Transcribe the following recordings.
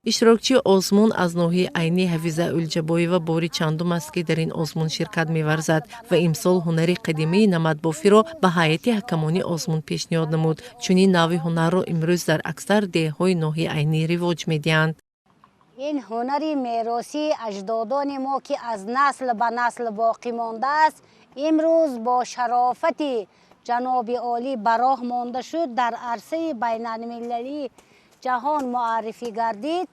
اشتراکچی آزمون از ناحیه عینی حفیظه الجبایی و باری چندم است که در این آزمون شرکت می‌ورزد و امسال هنری قدیمی نمد بافی را به هیئت حکمانی آزمون پیشنهاد نمود. چنین نوع هنر را امروز در اکثر دهه‌های ناحیه عینی رواج می‌دهند. این هنری میراثی اجدادان ما که از نسل به نسل باقی مانده است امروز با شرافت جناب عالی براه مانده شد در عرصه بین المللی جهان معرفی گردید.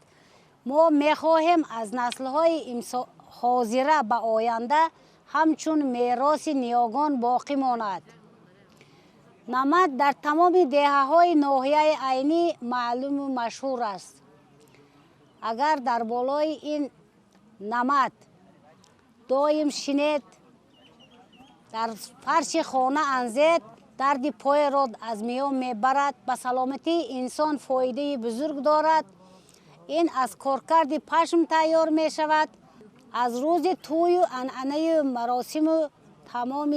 ما میخواهیم از نسل‌های حاضره به آینده همچون میراث نیاگان باقی ماند. نمد در تمام دهه‌های ناحیه عینی معلوم و مشهور است. اگر در بالای این نمد دایم شنید در فرش خانه انزید درد پای را از میان میبرد، به سلامتی انسان فایده بزرگ دارد. این از کارکرد پشم تیار می شود. از روز توی و عنعنه مراسم و تمام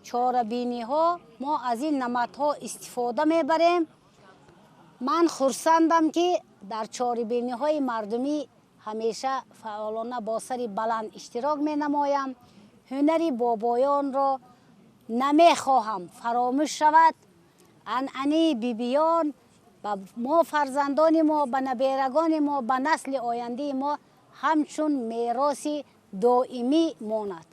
چاره‌بینی ها ما از این نمدها استفاده میبریم. من خرسندم که در چاره‌بینی های مردمی همیشه فعالانه با سر بلند اشتراک می نمایم. هنری بابایان را نمی خواهم فراموش شود. عنعنه بیبیان و ما فرزندان ما به نبیرگان ما به نسل آینده ما همچون میراث دائمی ماند.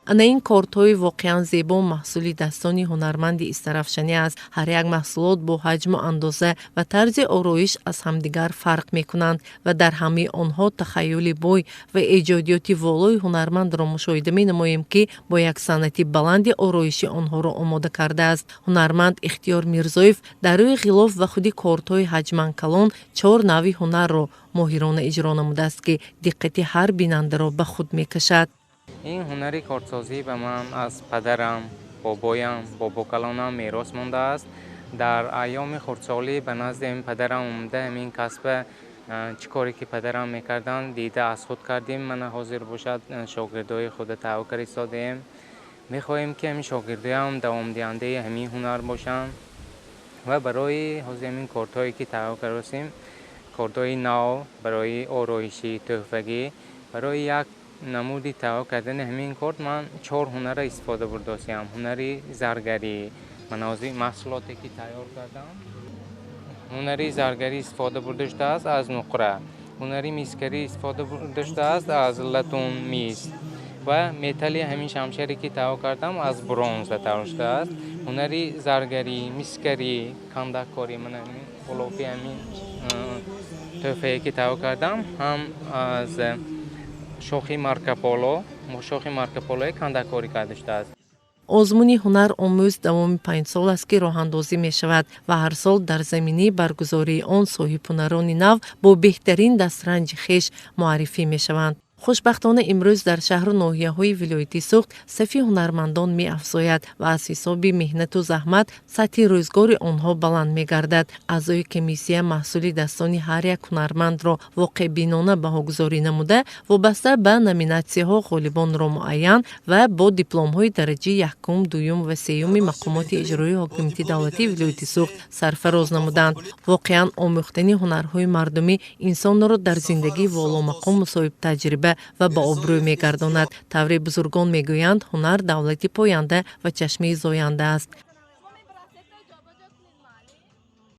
انا این کارت‌های واقعا زیبا محصولی دستانی هنرمند استرافشانی است. هر یک محصولات با حجم و اندازه و طرز آرایش از همدیگر فرق می‌کنند و در همه آنها تخیل بوی و ایجادیات والای هنرمند را مشاهده می‌نماییم که با یک صنعت بلند آرایشی آنها را آماده کرده است. هنرمند اختیار میرزایف در روی غلاف و خودی کارت‌های حجم کلان 4 نوع هنر را ماهرانه اجرا نموده است که دقت هر بیننده را به خود می‌کشد. این هنری کارتسازی به من از پدرم، بابایم، باباکلانم میراث مانده است. در ایام خردسالی به نزد این پدرم اومده این کسب چی کاری که پدرم میکردن دیده از خود کردیم. من حاضر باشد شاگردای خود توکر ایستادیم. میخواهیم که همین شاگردای هم دوام دهنده همین هنر باشن و برای حاضر همین کارتایی که توکر هستیم، کارتای نو برای آرایشی تحفگی، برای یک نمودی تهیه کردن همین کارت من 4 هنر استفاده برداشتم. هنری زرگری، من از این محصولاتی که تیار کردم هنری زرگری استفاده برداشته است از نقره، هنری میسکری استفاده برداشته است از لتون میز و متالی همین شمشیری که تیار کردم از برنز تیار شده است. هنری زرگری، میسکری، کندکاری، من همین غلافی همین تحفه‌ای که تیار کردم هم از شوخی مارکوپولو کندکاری کرده است. آزمون هنر آموز دوام 5 سال است که راه اندازی می شود و هر سال در زمینه برگزاری آن صاحب هنران نو با بهترین دسترنج خویش معرفی می شوند. خوشبختانه امروز در شهر و ناحیه‌های ولایت سوخت صف هنرمندان می افزاید و از حساب مهنت و زحمت سطح روزگار آنها بلند می گردد. اعضای کمیسیه محصول دستانی هر یک هنرمند را واقع بینانه بهاگذاری نموده وابسته به نامیناسی‌ها غالبان را معین و با دیپلم‌های درجه یکم، دوم و سوم مقامات اجرایی حاکمیت دولتی ولایت سوخت سرفراز نمودند. واقعا آموختن هنرهای مردمی انسان را در زندگی والا مقام مصاحب تجربه و با آبرو می‌گرداند. طوری بزرگان میگویند هنر دولت پاینده و چشمه زاینده است.